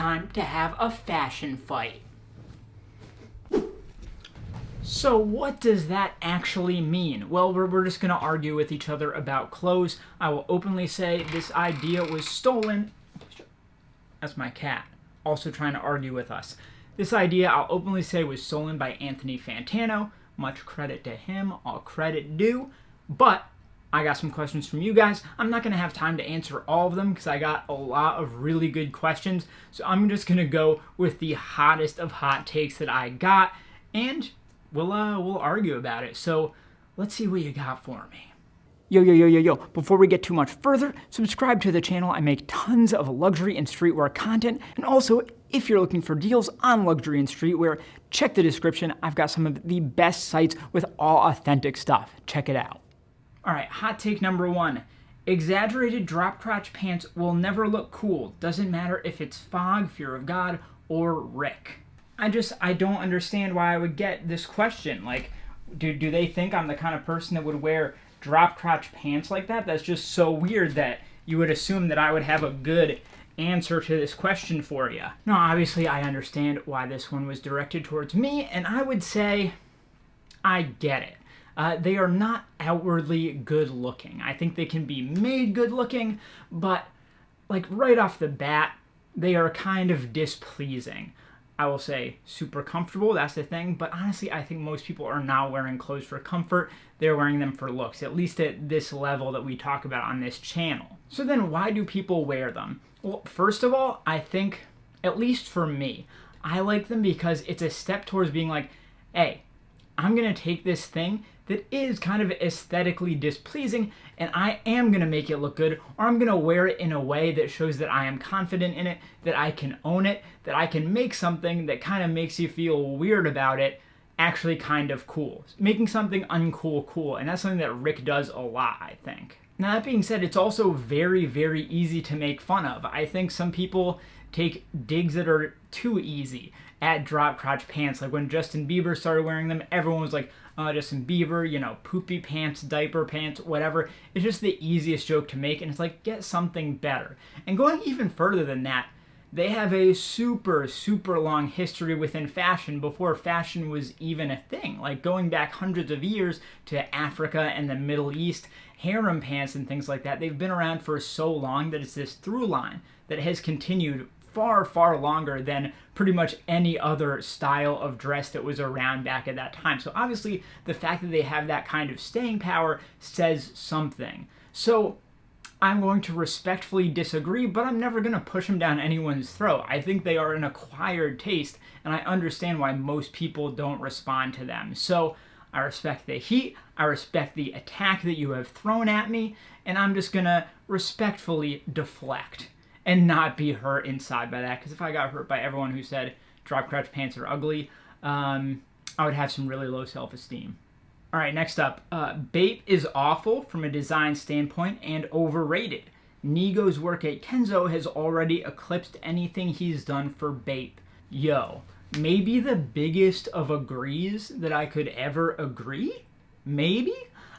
time to have a fashion fight. So what does that actually mean? Well, we're just going to argue with each other about clothes. I will openly say this idea was stolen. That's my cat, also trying to argue with us. This idea, I'll openly say, was stolen by Anthony Fantano. Much credit to him, all credit due. But I got some questions from you guys. I'm not going to have time to answer all of them because I got a lot of really good questions. So I'm just going to go with the hottest of hot takes that I got, and we'll argue about it. So let's see what you got for me. Yo. Before we get too much further, subscribe to the channel. I make tons of luxury and streetwear content. And also, if you're looking for deals on luxury and streetwear, check the description. I've got some of the best sites with all authentic stuff. Check it out. All right, hot take number 1. Exaggerated drop crotch pants will never look cool. Doesn't matter if it's Fog, Fear of God, or Rick. I don't understand why I would get this question. Like, do they think I'm the kind of person that would wear drop crotch pants like that? That's just so weird that you would assume that I would have a good answer to this question for you. No, obviously I understand why this one was directed towards me, and I would say I get it. They are not outwardly good looking. I think they can be made good looking, but like right off the bat, they are kind of displeasing. I will say super comfortable, that's the thing, but honestly, I think most people are not wearing clothes for comfort. They're wearing them for looks, at least at this level that we talk about on this channel. So then why do people wear them? Well, first of all, I think, at least for me, I like them because it's a step towards being like, hey, I'm going to take this thing that is kind of aesthetically displeasing and I am going to make it look good, or I'm going to wear it in a way that shows that I am confident in it, that I can own it, that I can make something that kind of makes you feel weird about it actually kind of cool. Making something uncool cool, and that's something that Rick does a lot, I think. Now that being said, it's also very, very easy to make fun of. I think some people take digs that are too easy at drop crotch pants. Like when Justin Bieber started wearing them, everyone was like, oh, Justin Bieber, you know, poopy pants, diaper pants, whatever. It's just the easiest joke to make, and it's like, get something better. And going even further than that, they have a super, super long history within fashion before fashion was even a thing. Like going back hundreds of years to Africa and the Middle East, harem pants and things like that, they've been around for so long that it's this through line that has continued far, far longer than pretty much any other style of dress that was around back at that time. So obviously, the fact that they have that kind of staying power says something. So I'm going to respectfully disagree, but I'm never going to push them down anyone's throat. I think they are an acquired taste, and I understand why most people don't respond to them. So I respect the heat, I respect the attack that you have thrown at me, and I'm just going to respectfully deflect and not be hurt inside by that, because if I got hurt by everyone who said drop crotch pants are ugly, I would have some really low self-esteem. All right, next up, Bape is awful from a design standpoint and overrated. Nigo's work at Kenzo has already eclipsed anything he's done for Bape. Yo, maybe the biggest of agrees that I could ever agree? Maybe?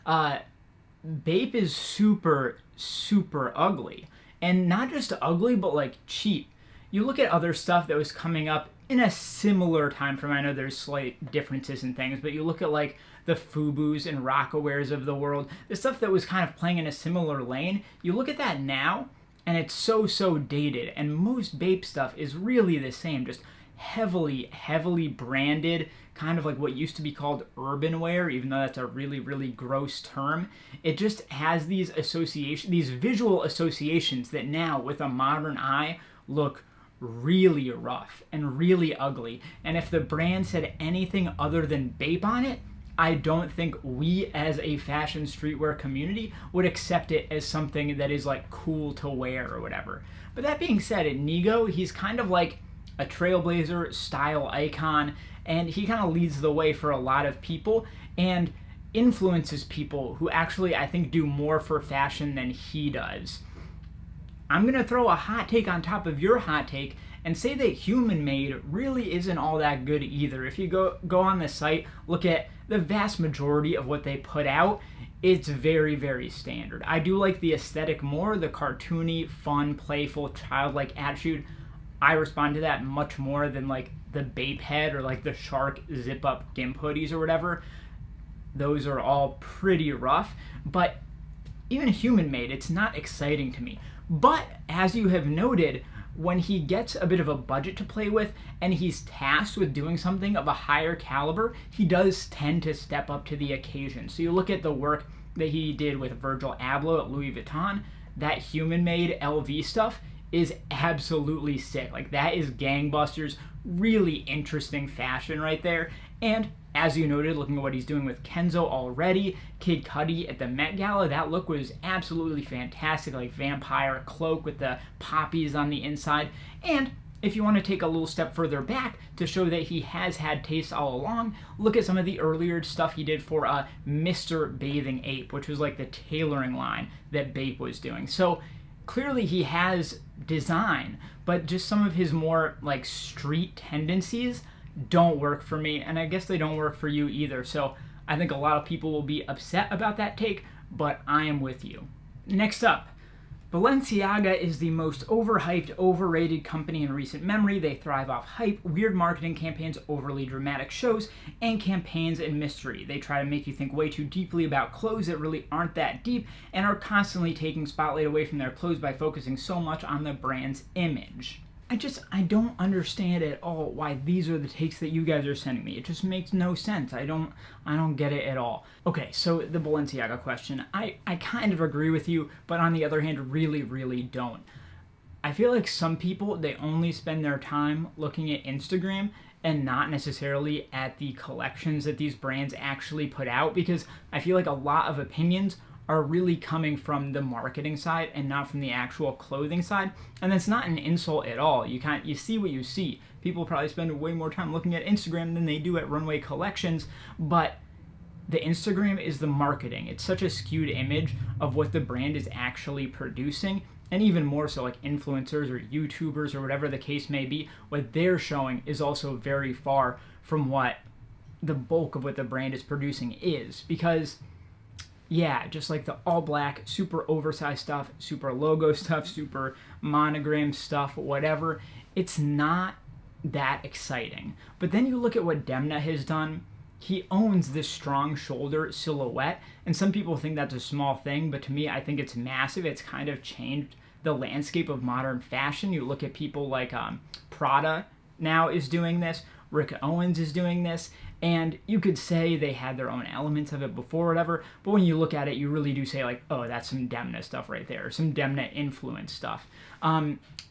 Bape is super, super ugly. And not just ugly, but like cheap. You look at other stuff that was coming up in a similar time frame. I know there's slight differences in things, but you look at like the Fubus and Rockawares of the world, the stuff that was kind of playing in a similar lane. You look at that now, and it's so dated. And most Bape stuff is really the same, just heavily branded, kind of like what used to be called urban wear, even though that's a really, really gross term. It just has these associations, these visual associations that now, with a modern eye, look really rough and really ugly. And if the brand said anything other than Bape on it, I don't think we as a fashion streetwear community would accept it as something that is like cool to wear or whatever. But that being said, at Nigo, he's kind of like a trailblazer style icon, and he kind of leads the way for a lot of people and influences people who actually, I think, do more for fashion than he does. I'm going to throw a hot take on top of your hot take and say that Human Made really isn't all that good either. If you go on the site, look at the vast majority of what they put out, it's very standard. I do like the aesthetic more, the cartoony, fun, playful, childlike attitude. I respond to that much more than like the Bape head or like the Shark zip up GIMP hoodies or whatever. Those are all pretty rough, but even human made, it's not exciting to me. But as you have noted, when he gets a bit of a budget to play with and he's tasked with doing something of a higher caliber, he does tend to step up to the occasion. So you look at the work that he did with Virgil Abloh at Louis Vuitton, that human made LV stuff is absolutely sick. Like, that is gangbusters, really interesting fashion right there. And as you noted, looking at what he's doing with Kenzo already, Kid Cudi at the Met Gala, that look was absolutely fantastic, like vampire cloak with the poppies on the inside. And if you want to take a little step further back to show that he has had taste all along, look at some of the earlier stuff he did for Mr. Bathing Ape, which was like the tailoring line that Bape was doing. So clearly he has design, but just some of his more like street tendencies don't work for me, and I guess they don't work for you either. So I think a lot of people will be upset about that take, but I am with you. Next up, Balenciaga is the most overhyped, overrated company in recent memory. They thrive off hype, weird marketing campaigns, overly dramatic shows, and campaigns and mystery. They try to make you think way too deeply about clothes that really aren't that deep, and are constantly taking spotlight away from their clothes by focusing so much on the brand's image. I don't understand at all why these are the takes that you guys are sending me. It just makes no sense. I don't get it at all. Okay, so the Balenciaga question. I kind of agree with you, but on the other hand, really, really don't. I feel like some people, they only spend their time looking at Instagram and not necessarily at the collections that these brands actually put out, because I feel like a lot of opinions are really coming from the marketing side and not from the actual clothing side. And that's not an insult at all. You see what you see. People probably spend way more time looking at Instagram than they do at runway collections, but the Instagram is the marketing. It's such a skewed image of what the brand is actually producing, and even more so like influencers or YouTubers or whatever the case may be, what they're showing is also very far from what the bulk of what the brand is producing is. Because yeah, just like the all black, super oversized stuff, super logo stuff, super monogram stuff, whatever, it's not that exciting. But then you look at what Demna has done. He owns this strong shoulder silhouette, and some people think that's a small thing, but to me, I think it's massive. It's kind of changed the landscape of modern fashion. You look at people like Prada now is doing this, Rick Owens is doing this, and you could say they had their own elements of it before or whatever, but when you look at it, you really do say like, oh, that's some Demna stuff right there, some Demna influence stuff.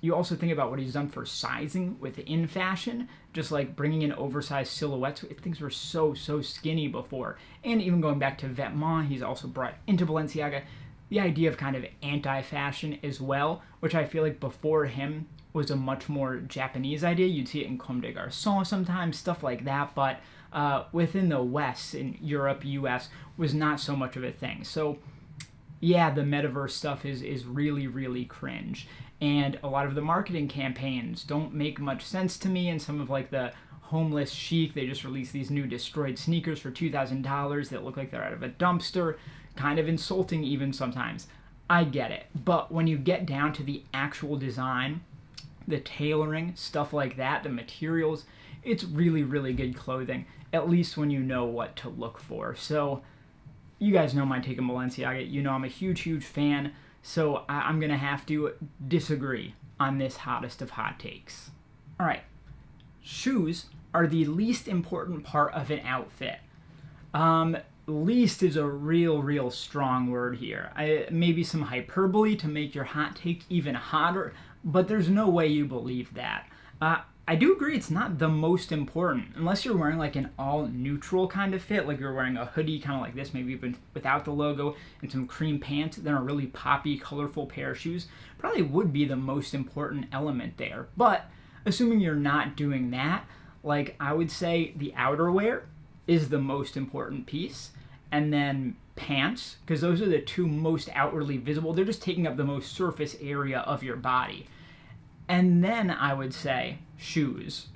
You also think about what he's done for sizing within fashion, just like bringing in oversized silhouettes. Things were so skinny before. And even going back to Vetements, he's also brought into Balenciaga the idea of kind of anti-fashion as well, which I feel like before him was a much more Japanese idea. You'd see it in Comme des Garçons sometimes, stuff like that, but within the West, in Europe, US, was not so much of a thing. So yeah, the metaverse stuff is really, really cringe. And a lot of the marketing campaigns don't make much sense to me, and some of like the homeless chic, they just released these new destroyed sneakers for $2,000 that look like they're out of a dumpster, kind of insulting even sometimes. I get it, but when you get down to the actual design, the tailoring, stuff like that, the materials, it's really, really good clothing, at least when you know what to look for. So you guys know my take on Balenciaga. You know I'm a huge fan, so I'm going to have to disagree on this hottest of hot takes. All right, shoes are the least important part of an outfit. Least is a real strong word here. Maybe some hyperbole to make your hot take even hotter, but there's no way you believe that. I do agree it's not the most important, unless you're wearing like an all neutral kind of fit, like you're wearing a hoodie kind of like this, maybe even without the logo, and some cream pants, then a really poppy, colorful pair of shoes probably would be the most important element there. But assuming you're not doing that, like I would say the outerwear is the most important piece, and then pants, because those are the two most outwardly visible. They're just taking up the most surface area of your body. And then I would say shoes.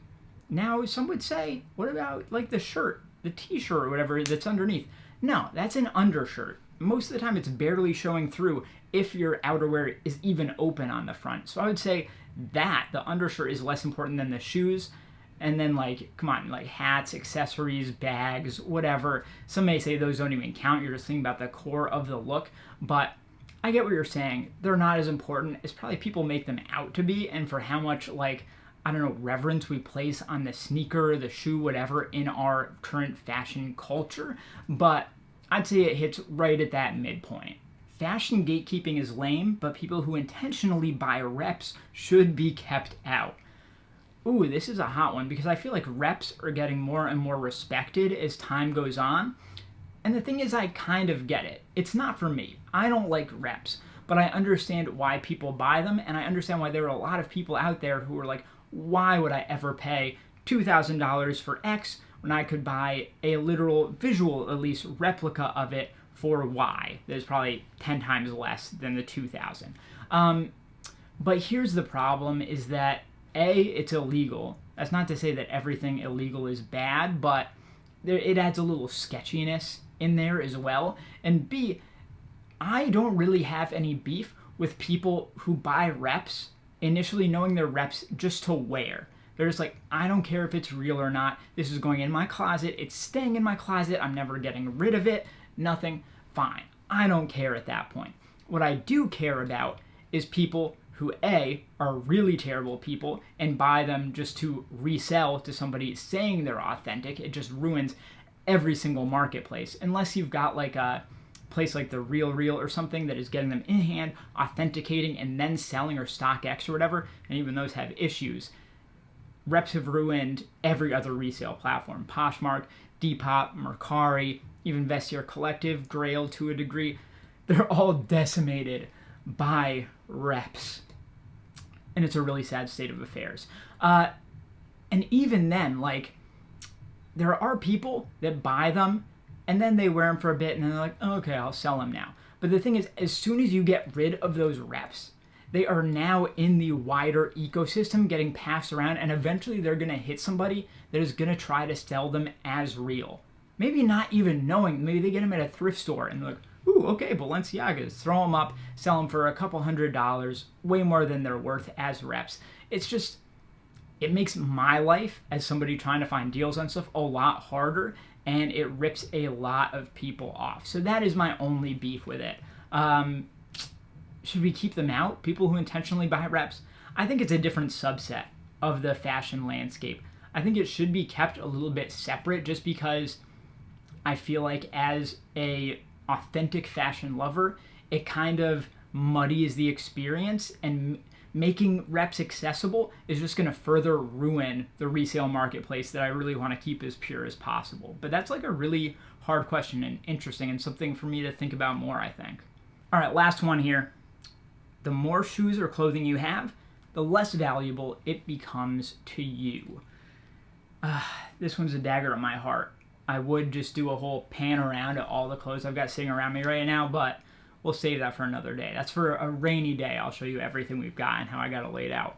Now, some would say, what about like the shirt, the t-shirt or whatever that's underneath? No, that's an undershirt. most of the time it's barely showing through if your outerwear is even open on the front. So I would say that the undershirt is less important than the shoes. And then, like, come on, like hats, accessories, bags, whatever. Some may say those don't even count. You're just thinking about the core of the look. But I get what you're saying. They're not as important as probably people make them out to be, and for how much, like, I don't know, reverence we place on the sneaker, the shoe, whatever, in our current fashion culture. But I'd say it hits right at that midpoint. Fashion gatekeeping is lame, but people who intentionally buy reps should be kept out. Ooh, this is a hot one because I feel like reps are getting more and more respected as time goes on. And the thing is, I kind of get it. It's not for me. I don't like reps, but I understand why people buy them, and I understand why there are a lot of people out there who are like, why would I ever pay $2,000 for X when I could buy a literal, visual at least, replica of it for Y? There's probably 10 times less than the $2,000. But here's the problem is that A, it's illegal. That's not to say that everything illegal is bad, but it adds a little sketchiness in there as well. And B, I don't really have any beef with people who buy reps initially knowing they're reps just to wear. They're just like, I don't care if it's real or not. This is going in my closet. It's staying in my closet. I'm never getting rid of it. Nothing. Fine. I don't care at that point. What I do care about is people who A, are really terrible people and buy them just to resell to somebody saying they're authentic. It just ruins every single marketplace. Unless you've got like a place like the Real or something that is getting them in hand, authenticating, and then selling, or StockX or whatever, and even those have issues. Reps have ruined every other resale platform. Poshmark, Depop, Mercari, even Vestiaire Collective, Grail to a degree. They're all decimated by reps. And it's a really sad state of affairs. And even then, like, there are people that buy them and then they wear them for a bit and then they're like, oh, okay, I'll sell them now. But the thing is, as soon as you get rid of those reps, they are now in the wider ecosystem getting passed around, and eventually they're going to hit somebody that is going to try to sell them as real. Maybe not even knowing. Maybe they get them at a thrift store and they're like, ooh, okay, Balenciagas, throw them up, sell them for a couple $100, way more than they're worth as reps. It's just, it makes my life as somebody trying to find deals on stuff a lot harder, and it rips a lot of people off. So that is my only beef with it. Should we keep them out? People who intentionally buy reps? I think it's a different subset of the fashion landscape. I think it should be kept a little bit separate, just because I feel like as a authentic fashion lover, it kind of muddies the experience, and making reps accessible is just going to further ruin the resale marketplace that I really want to keep as pure as possible. But that's like a really hard question and interesting, and something for me to think about more, I think. All right, last one here. The more shoes or clothing you have, the less valuable it becomes to you. This one's a dagger in my heart. I would just do a whole pan around at all the clothes I've got sitting around me right now, but we'll save that for another day. That's for a rainy day. I'll show you everything we've got and how I got it laid out.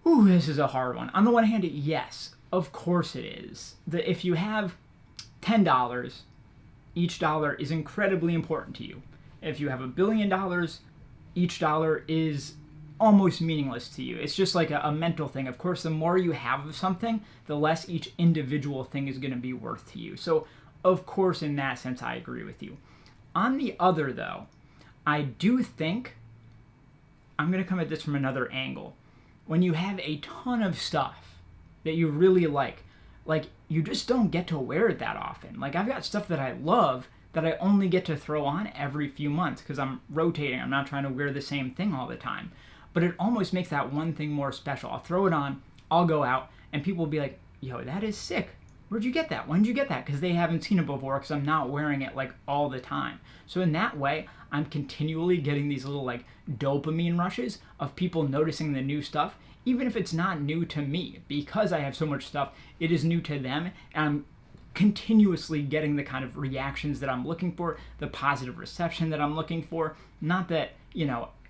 Ooh, this is a hard one. On the one hand, yes, of course it is. If you have $10, each dollar is incredibly important to you. If you have $1 billion, each dollar is almost meaningless to you. It's just like a mental thing. Of course, the more you have of something, the less each individual thing is going to be worth to you. So, of course, in that sense, I agree with you. On the other, though, I do think, I'm going to come at this from another angle. When you have a ton of stuff that you really like, you just don't get to wear it that often. Like, I've got stuff that I love that I only get to throw on every few months because I'm rotating. I'm not trying to wear the same thing all the time. But it almost makes that one thing more special. I'll throw it on, I'll go out, and people will be like, yo, that is sick. Where'd you get that? When did you get that? Because they haven't seen it before, because I'm not wearing it like all the time. So in that way, I'm continually getting these little like dopamine rushes of people noticing the new stuff, even if it's not new to me. Because I have so much stuff, it is new to them, and I'm continuously getting the kind of reactions that I'm looking for, the positive reception that I'm looking for. Not that,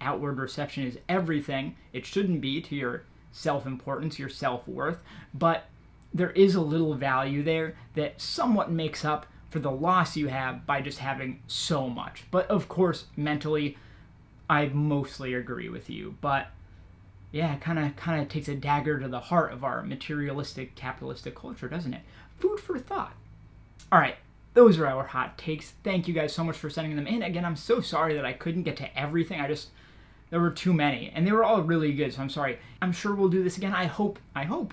outward reception is everything. It shouldn't be to your self-importance, your self-worth, but there is a little value there that somewhat makes up for the loss you have by just having so much. But of course, mentally, I mostly agree with you. But yeah, it kind of takes a dagger to the heart of our materialistic, capitalistic culture, doesn't it? Food for thought. All right, those are our hot takes. Thank you guys so much for sending them in. Again, I'm so sorry that I couldn't get to everything. There were too many, and they were all really good, so I'm sorry. I'm sure we'll do this again. I hope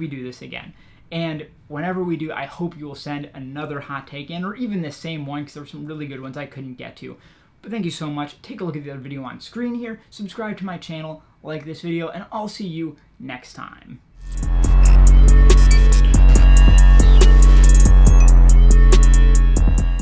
we do this again. And whenever we do, I hope you will send another hot take in, or even the same one, because there were some really good ones I couldn't get to. But thank you so much. Take a look at the other video on screen here. Subscribe to my channel, like this video, and I'll see you next time.